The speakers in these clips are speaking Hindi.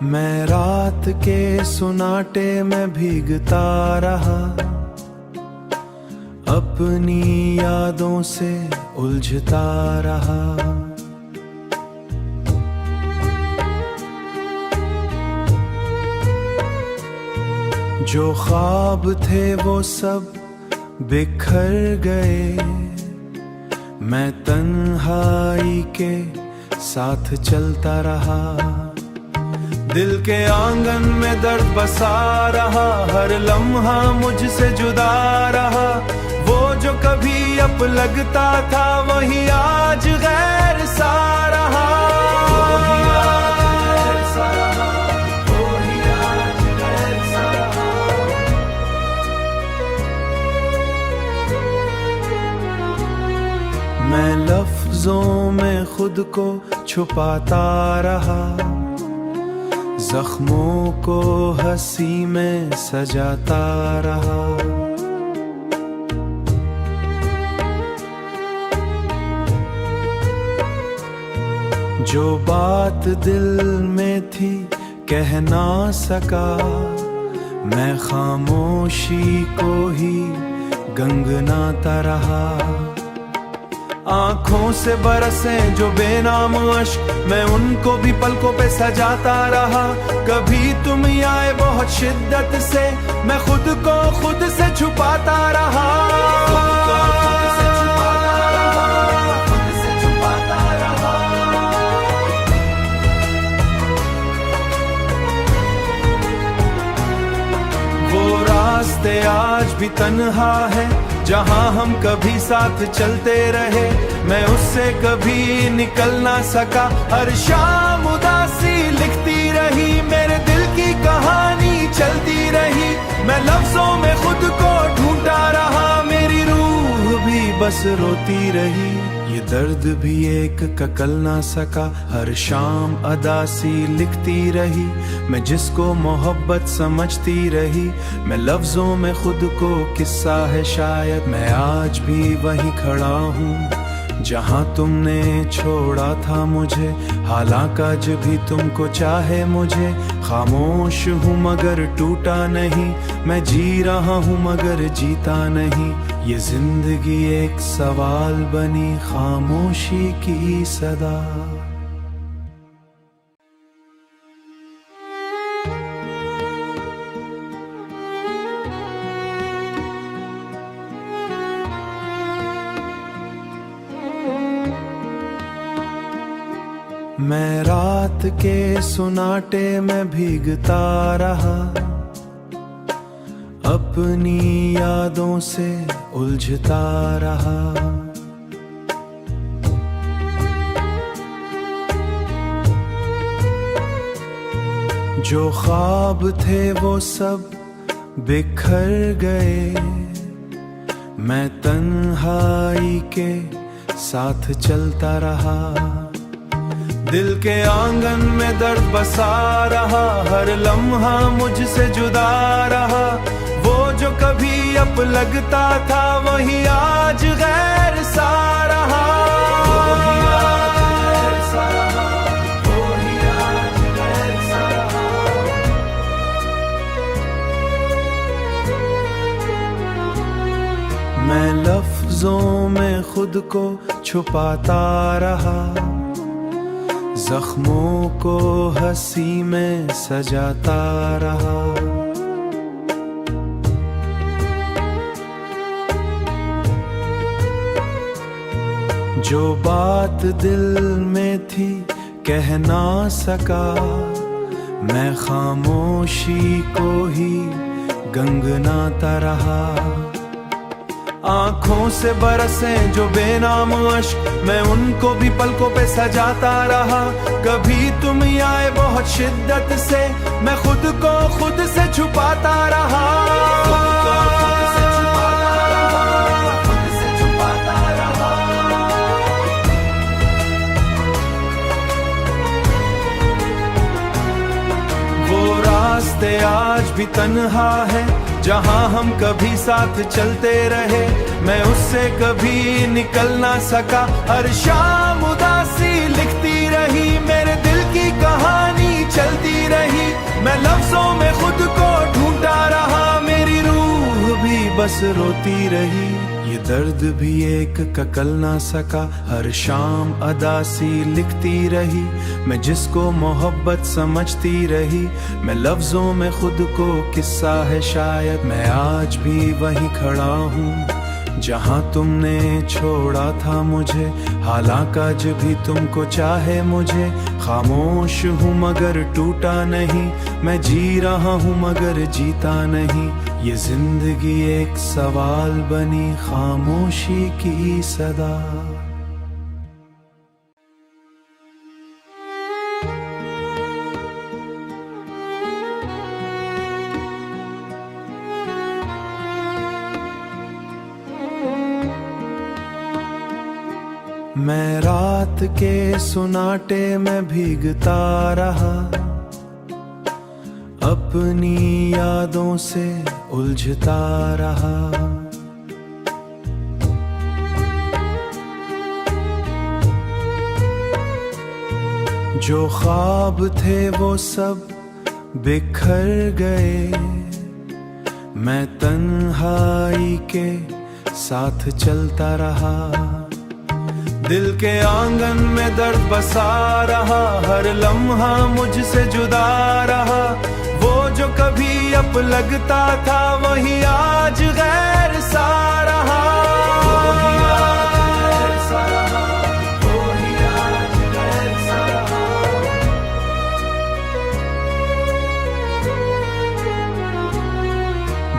मैं रात के सुनाटे में भीगता रहा, अपनी यादों से उलझता रहा। जो ख्वाब थे वो सब बिखर गए, मैं तन्हाई के साथ चलता रहा। दिल के आंगन में दर्द बसा रहा, हर लम्हा मुझसे जुदा रहा। वो जो कभी अब लगता था वही आज गैर सा रहा। मैं लफ्जों में खुद को छुपाता रहा, जख्मों को हंसी में सजाता रहा। जो बात दिल में थी कह ना सका, मैं खामोशी को ही गंगनाता रहा। आंखों से बरसे जो बेनाम अश्क, मैं उनको भी पलकों पे सजाता रहा। कभी तुम आए बहुत शिद्दत से, मैं खुद को खुद से छुपाता रहा। वो रास्ते आज भी तन्हा है जहां हम कभी साथ चलते रहे, मैं उससे कभी निकल ना सका। हर शाम उदासी लिखती रही, मेरे दिल की कहानी चलती रही। मैं लफ्जों में खुद को ढूंढता रहा, मेरी रूह भी बस रोती रही। ये दर्द भी एक का कल ना सका, हर शाम अदासी लिखती रही। मैं जिसको मोहब्बत समझती रही, मैं लफ्जों में खुद को किस्सा है शायद। मैं आज भी वहीं खड़ा हूँ जहाँ तुमने छोड़ा था मुझे, हालांकि आज भी तुमको चाहे मुझे। खामोश हूँ मगर टूटा नहीं, मैं जी रहा हूँ मगर जीता नहीं। ये जिंदगी एक सवाल बनी खामोशी की सदा। मैं रात के सुनाटे में भीगता रहा, अपनी यादों से उलझता रहा। जो ख्वाब थे वो सब बिखर गए, मैं तन्हाई के साथ चलता रहा। दिल के आंगन में दर्द बसा रहा, हर लम्हा मुझसे जुदा रहा। वो जो कभी अब लगता था वही आज गैर सा रहा। मैं लफ्जों में खुद को छुपाता रहा, जख्मों को हंसी में सजाता रहा। जो बात दिल में थी कह ना सका, मैं खामोशी को ही गंगनाता रहा। आंखों से बरसे जो बेनाम अश्क, मैं उनको भी पलकों पे सजाता रहा। कभी तुम आए बहुत शिद्दत से, मैं खुद को खुद से छुपाता रहा। वो रास्ते आज भी तन्हा है जहां हम कभी साथ चलते रहे, मैं उससे कभी निकल ना सका। हर शाम उदासी लिखती रही, मेरे दिल की कहानी चलती रही, मैं लफ्जों में खुद को ढूंढता रहा, मेरी रूह भी बस रोती रही। ये दर्द भी एक ककल ना सका, हर शाम अदासी लिखती रही, मैं जिसको मोहब्बत समझती रही, मैं लफ्जों में खुद को किस्सा है शायद। मैं आज भी वहीं खड़ा हूँ जहाँ तुमने छोड़ा था मुझे, हालांकि आज भी तुमको चाहे मुझे। खामोश हूँ मगर टूटा नहीं, मैं जी रहा हूँ मगर जीता नहीं। ये जिंदगी एक सवाल बनी, खामोशी की सदा। मैं रात के सुनाटे में भीगता रहा, अपनी यादों से उलझता रहा। जो ख्वाब थे वो सब बिखर गए, मैं तन्हाई के साथ चलता रहा। दिल के आंगन में दर्द बसा रहा, हर लम्हा मुझसे जुदा रहा। वो जो कभी अब लगता था वही आज गैर सा रहा।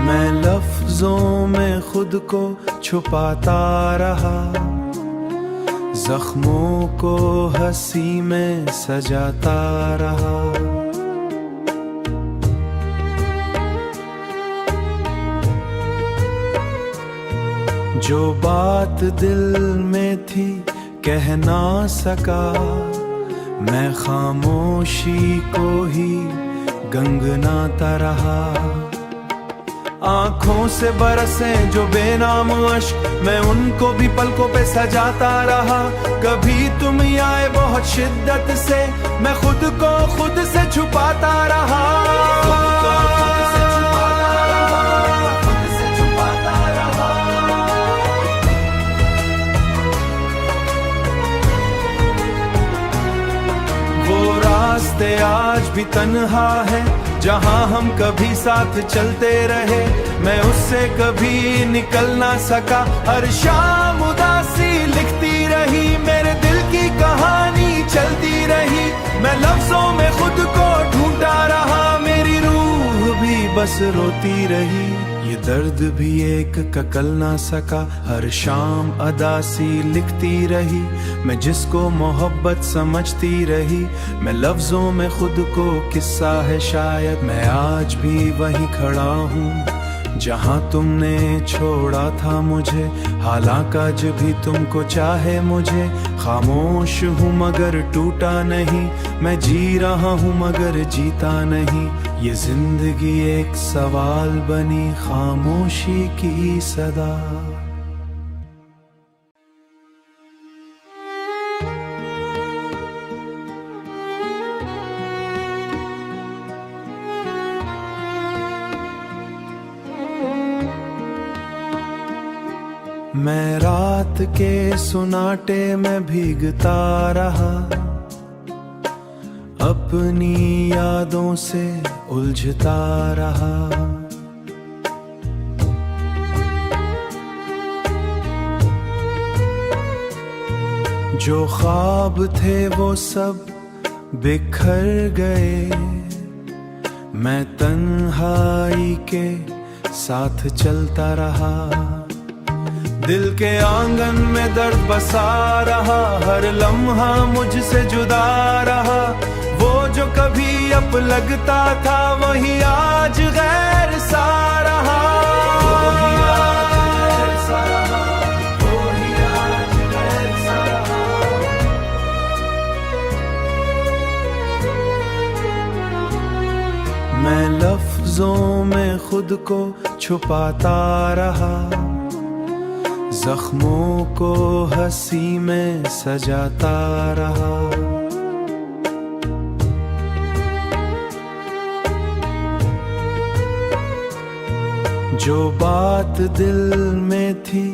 मैं लफ्जों में खुद को छुपाता रहा, जख्मों को हंसी में सजाता रहा। जो बात दिल में थी कह ना सका, मैं खामोशी को ही गंगनाता रहा। आँखों से बरसे जो बेनाम अश्क, मैं उनको भी पलकों पे सजाता रहा। कभी तुम आए बहुत शिद्दत से, मैं खुद को खुद से छुपाता रहा। वो रास्ते आज भी तन्हा है जहाँ हम कभी साथ चलते रहे, मैं उससे कभी निकल ना सका। हर शाम उदासी लिखती रही, मेरे दिल की कहानी चलती रही, मैं लफ्जों में खुद को ढूंढता रहा, मेरी रूह भी बस रोती रही। ये दर्द भी एक ककल ना सका, हर शाम अदासी लिखती रही, मैं जिसको मोहब्बत समझती रही, मैं लफ्जों में खुद को किस्सा है शायद। मैं आज भी वहीं खड़ा हूँ जहाँ तुमने छोड़ा था मुझे, हालांकि आज भी तुमको चाहे मुझे। खामोश हूँ मगर टूटा नहीं, मैं जी रहा हूँ मगर जीता नहीं। ये जिंदगी एक सवाल बनी, खामोशी की सदा। मैं रात के सुनाटे में भीगता रहा, अपनी यादों से उलझता रहा। जो ख्वाब थे वो सब बिखर गए, मैं तन्हाई के साथ चलता रहा। दिल के आंगन में दर्द बसा रहा, हर लम्हा मुझसे जुदा रहा। वो जो कभी अब लगता था वही आज गैर सा रहा। मैं लफ्जों में खुद को छुपाता रहा, जख्मों को हंसी में सजाता रहा। जो बात दिल में थी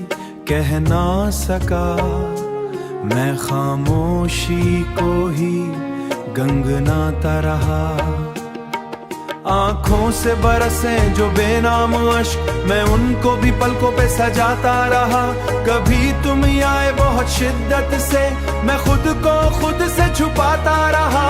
कह ना सका, मैं खामोशी को ही गंगनाता रहा। आंखों से बरसे जो बेनाम अश्क, मैं उनको भी पलकों पे सजाता रहा। कभी तुम आए बहुत शिद्दत से, मैं खुद को खुद से छुपाता रहा।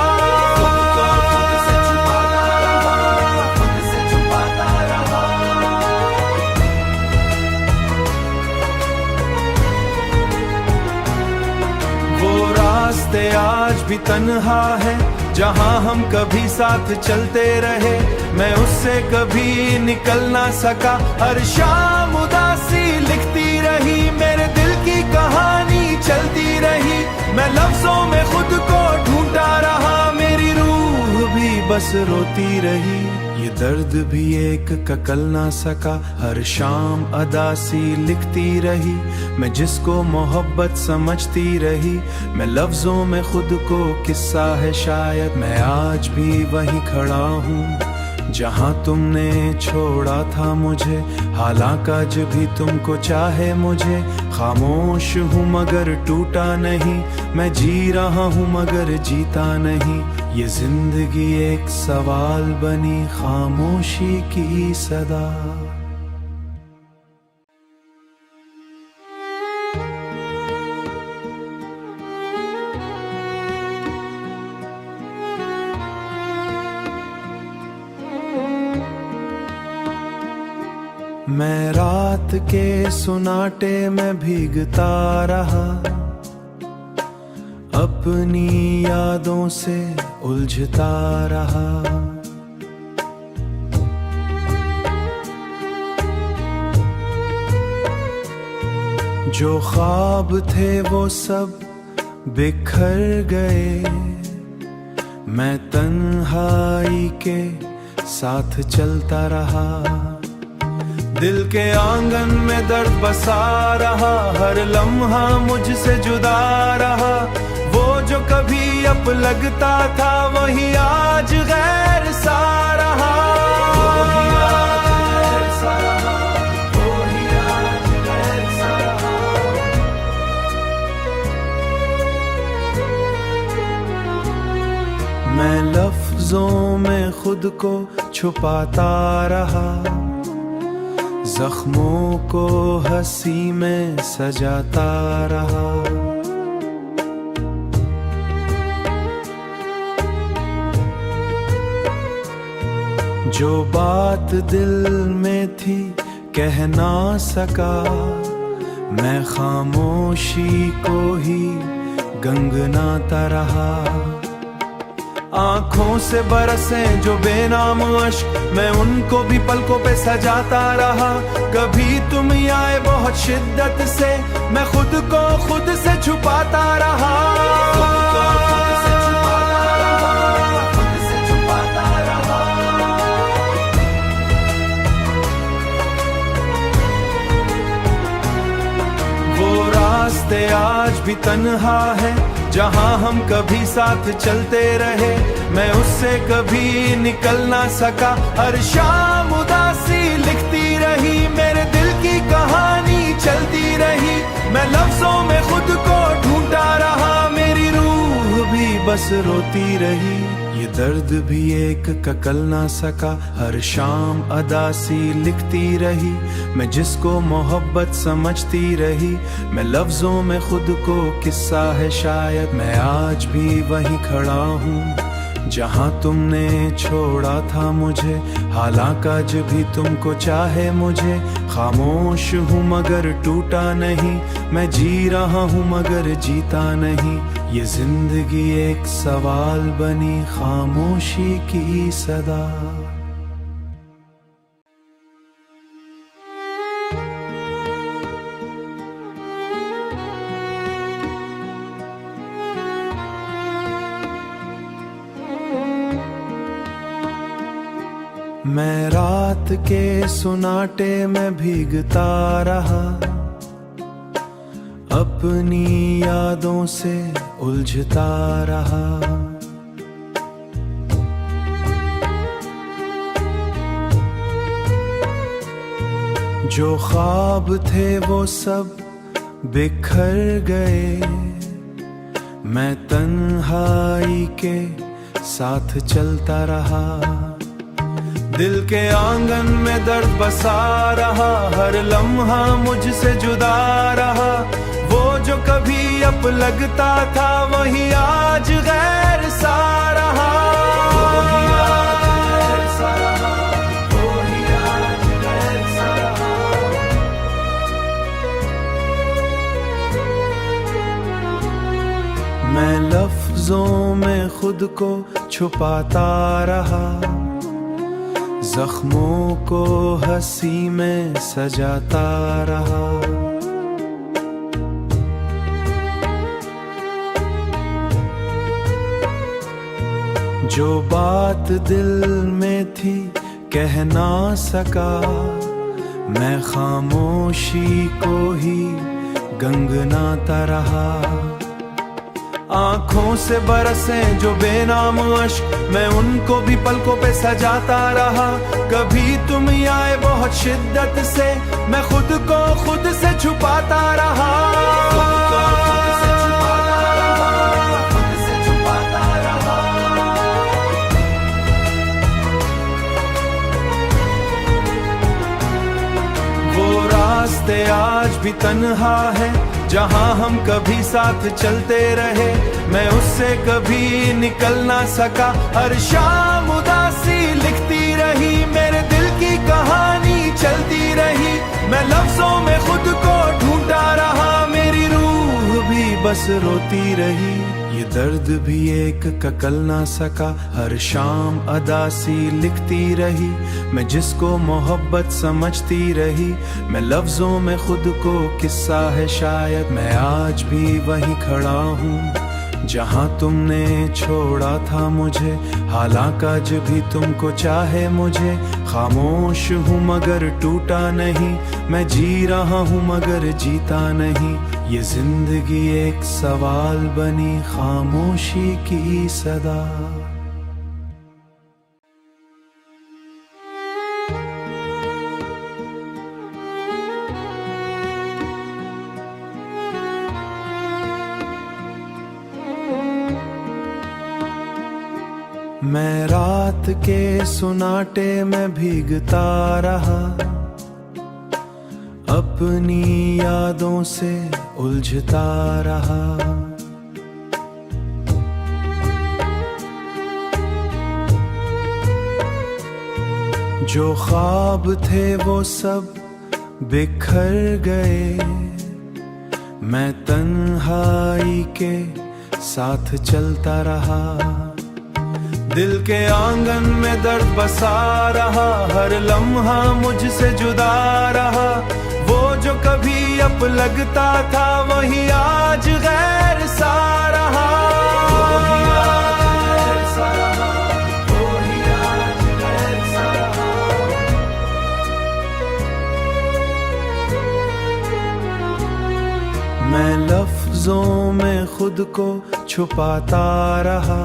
वो रास्ते आज भी तन्हा है जहां हम कभी साथ चलते रहे, मैं उससे कभी निकल ना सका। हर शाम उदासी लिखती रही, मेरे दिल की कहानी चलती रही। मैं लफ्जों में खुद को ढूंढता रहा, मेरी रूह भी बस रोती रही। ये दर्द भी एक का कल ना सका, हर शाम अदासी लिखती रही। मैं जिसको मोहब्बत समझती रही, मैं लफ्जों में खुद को किस्सा है शायद। मैं आज भी वहीं खड़ा हूँ जहाँ तुमने छोड़ा था मुझे, हालांकि आज भी तुमको चाहे मुझे। खामोश हूँ मगर टूटा नहीं, मैं जी रहा हूँ मगर जीता नहीं। ये जिंदगी एक सवाल बनी खामोशी की सदा। मैं रात के सुनाटे में भीगता रहा, अपनी यादों से उलझता रहा। जो ख्वाब थे वो सब बिखर गए, मैं तन्हाई के साथ चलता रहा। दिल के आंगन में दर्द बसा रहा, हर लम्हा मुझसे जुदा रहा। वो जो कभी अब लगता था वही आज गैर सा रहा। मैं लफ्जों में खुद को छुपाता रहा, जख्मों को हंसी में सजाता रहा। जो बात दिल में थी कह ना सका, मैं खामोशी को ही गंगनाता रहा। आंखों से बरसे जो बेनाम अश्क, मैं उनको भी पलकों पे सजाता रहा। कभी तुम आए बहुत शिद्दत से, मैं खुद को खुद से छुपाता रहा। वो रास्ते आज भी तन्हा है जहां हम कभी साथ चलते रहे, मैं उससे कभी निकल ना सका। हर शाम उदासी लिखती रही, मेरे दिल की कहानी चलती रही। मैं लफ्जों में खुद को ढूंढता रहा, मेरी रूह भी बस रोती रही। ये दर्द भी एक का कल ना सका, हर शाम अदासी लिखती रही। मैं जिसको मोहब्बत समझती रही, मैं लफ्जों में खुद को किस्सा है शायद। मैं आज भी वहीं खड़ा हूँ जहाँ तुमने छोड़ा था मुझे, हालांकि आज भी तुमको चाहे मुझे। खामोश हूँ मगर टूटा नहीं, मैं जी रहा हूँ मगर जीता नहीं। ये जिंदगी एक सवाल बनी खामोशी की सदा। मैं रात के सुनाटे में भीगता रहा, अपनी यादों से उलझता रहा। जो ख्वाब थे वो सब बिखर गए, मैं तन्हाई के साथ चलता रहा। दिल के आंगन में दर्द बसा रहा, हर लम्हा मुझसे जुदा रहा। वो जो कभी अब लगता था वही आज गैर सा रहा। मैं लफ्जों में खुद को छुपाता रहा, जख्मों को हंसी में सजाता रहा। जो बात दिल में थी कह ना सका, मैं खामोशी को ही गंगनाता रहा। आंखों से बरसे जो बेनाम अश्क, मैं उनको भी पलकों पे सजाता रहा। कभी तुम आए बहुत शिद्दत से, मैं खुद को खुद से छुपाता रहा। वो रास्ते आज भी तन्हा है जहां हम कभी साथ चलते रहे, मैं उससे कभी निकल ना सका। हर शाम उदासी लिखती रही, मेरे दिल की कहानी चलती रही। मैं लफ्जों में खुद को ढूंढता रहा, मेरी रूह भी बस रोती रही। ये दर्द भी एक का कल ना सका, हर शाम अदासी लिखती रही। मैं जिसको मोहब्बत समझती रही, मैं लफ्जों में खुद को किस्सा है शायद। मैं आज भी वहीं खड़ा हूँ जहाँ तुमने छोड़ा था मुझे, हालांकि आज भी तुमको चाहे मुझे। खामोश हूँ मगर टूटा नहीं, मैं जी रहा हूँ मगर जीता नहीं। ये जिंदगी एक सवाल बनी खामोशी की सदा। मैं रात के सुनाटे में भीगता रहा, अपनी यादों से उलझता रहा। जो ख्वाब थे वो सब बिखर गए, मैं तन्हाई के साथ चलता रहा। दिल के आंगन में दर्द बसा रहा, हर लम्हा मुझसे जुदा रहा। वो जो कभी अब लगता था वही आज गैर सा रहा। मैं लफ्जों में खुद को छुपाता रहा,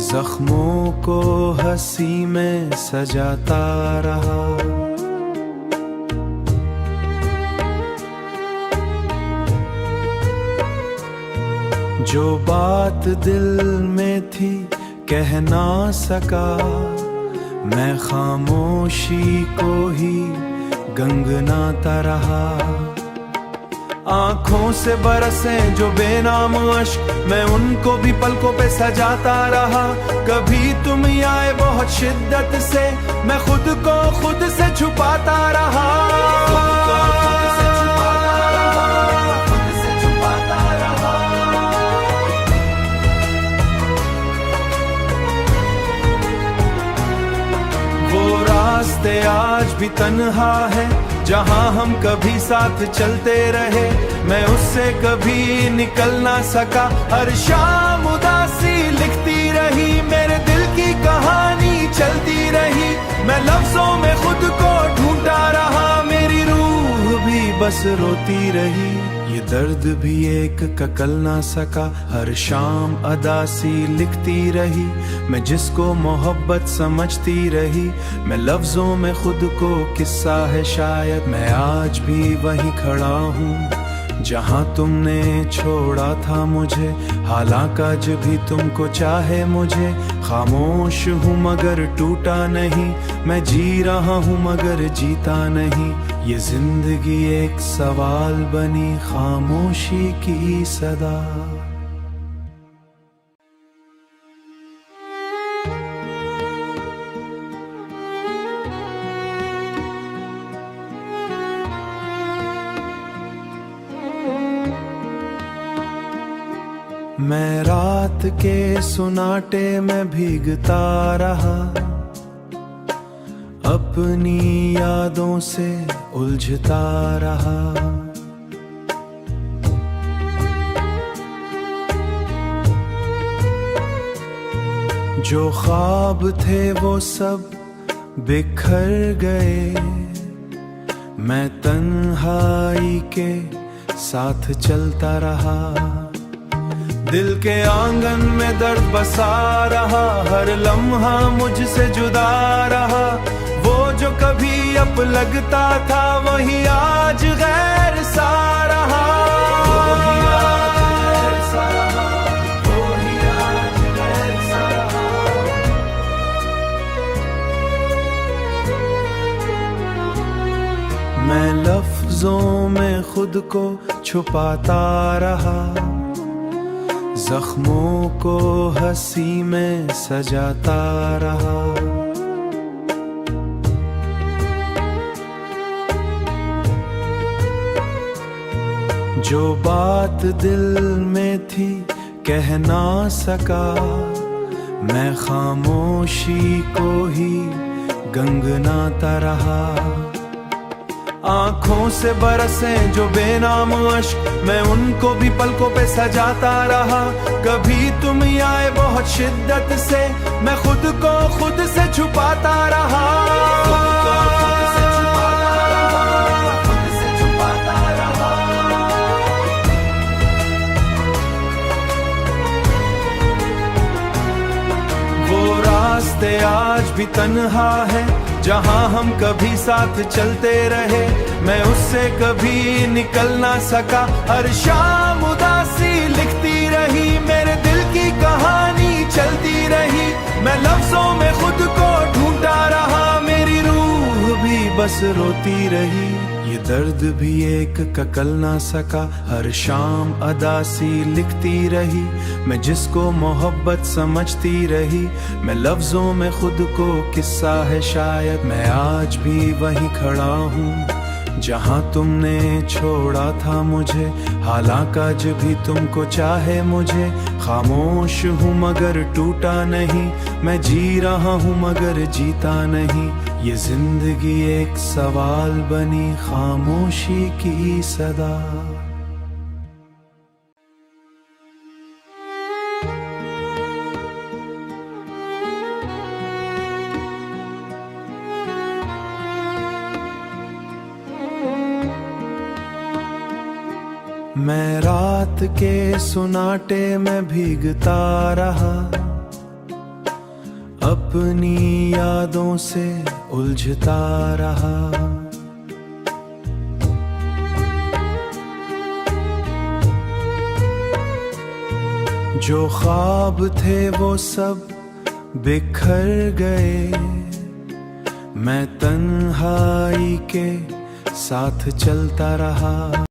जख्मों को हंसी में सजाता रहा। जो बात दिल में थी कह ना सका, मैं खामोशी को ही गंगनाता रहा। आंखों से बरसे जो बेनाम अश्क, मैं उनको भी पलकों पे सजाता रहा। कभी तुम आए बहुत शिद्दत से, मैं खुद को खुद से छुपाता रहा। वो रास्ते आज भी तन्हा है जहां हम कभी साथ चलते रहे, मैं उससे कभी निकल ना सका। हर शाम उदासी लिखती रही, मेरे दिल की कहानी चलती रही। मैं लफ्जों में खुद को ढूंढता रहा, मेरी रूह भी बस रोती रही। ये दर्द भी एक का कल ना सका, हर शाम अदासी लिखती रही, मैं जिसको मोहब्बत समझती रही, मैं लफ्जों में खुद को किस्सा है शायद, मैं आज भी वहीं खड़ा हूँ जहाँ तुमने छोड़ा था मुझे, हालांकि आज भी तुमको चाहे मुझे, खामोश हूँ मगर टूटा नहीं, मैं जी रहा हूँ मगर जीता नहीं, ये जिंदगी एक सवाल बनी खामोशी की सदा। मैं रात के सुनाटे में भीगता रहा, अपनी यादों से उलझता रहा, जो ख्वाब थे वो सब बिखर गए, मैं तन्हाई के साथ चलता रहा, दिल के आंगन में दर्द बसा रहा, हर लम्हा मुझसे जुदा रहा, वो जो कभी अब लगता था वही आज गैर सा रहा, वही आज गैर सा रहा, वही आज गैर सा रहा। मैं लफ्जों में खुद को छुपाता रहा, जख्मों को हंसी में सजाता रहा, जो बात दिल में थी कह ना सका, मैं खामोशी को ही गंगनाता रहा, आंखों से बरसे जो बेनाम अश्क, मैं उनको भी पलकों पे सजाता रहा, कभी तुम आए बहुत शिद्दत से, मैं खुद को खुद से छुपाता रहा, खुद से छुपाता रहा, खुद से छुपाता रहा। वो रास्ते आज भी तन्हा है जहाँ हम कभी साथ चलते रहे, मैं उससे कभी निकल ना सका, हर शाम उदासी लिखती रही, मेरे दिल की कहानी चलती रही, मैं लफ्जों में खुद को ढूंढता रहा, मेरी रूह भी बस रोती रही, ये दर्द भी एक का कल ना सका, हर शाम अदासी लिखती रही, मैं जिसको मोहब्बत समझती रही, मैं लफ्जों में खुद को किस्सा है शायद, मैं आज भी वहीं खड़ा हूँ जहाँ तुमने छोड़ा था मुझे, हालांकि आज भी तुमको चाहे मुझे, खामोश हूँ मगर टूटा नहीं, मैं जी रहा हूँ मगर जीता नहीं, ये जिंदगी एक सवाल बनी खामोशी की सदा। मैं रात के सुनाटे में भीगता रहा, अपनी यादों से उलझता रहा, जो ख्वाब थे वो सब बिखर गए, मैं तन्हाई के साथ चलता रहा।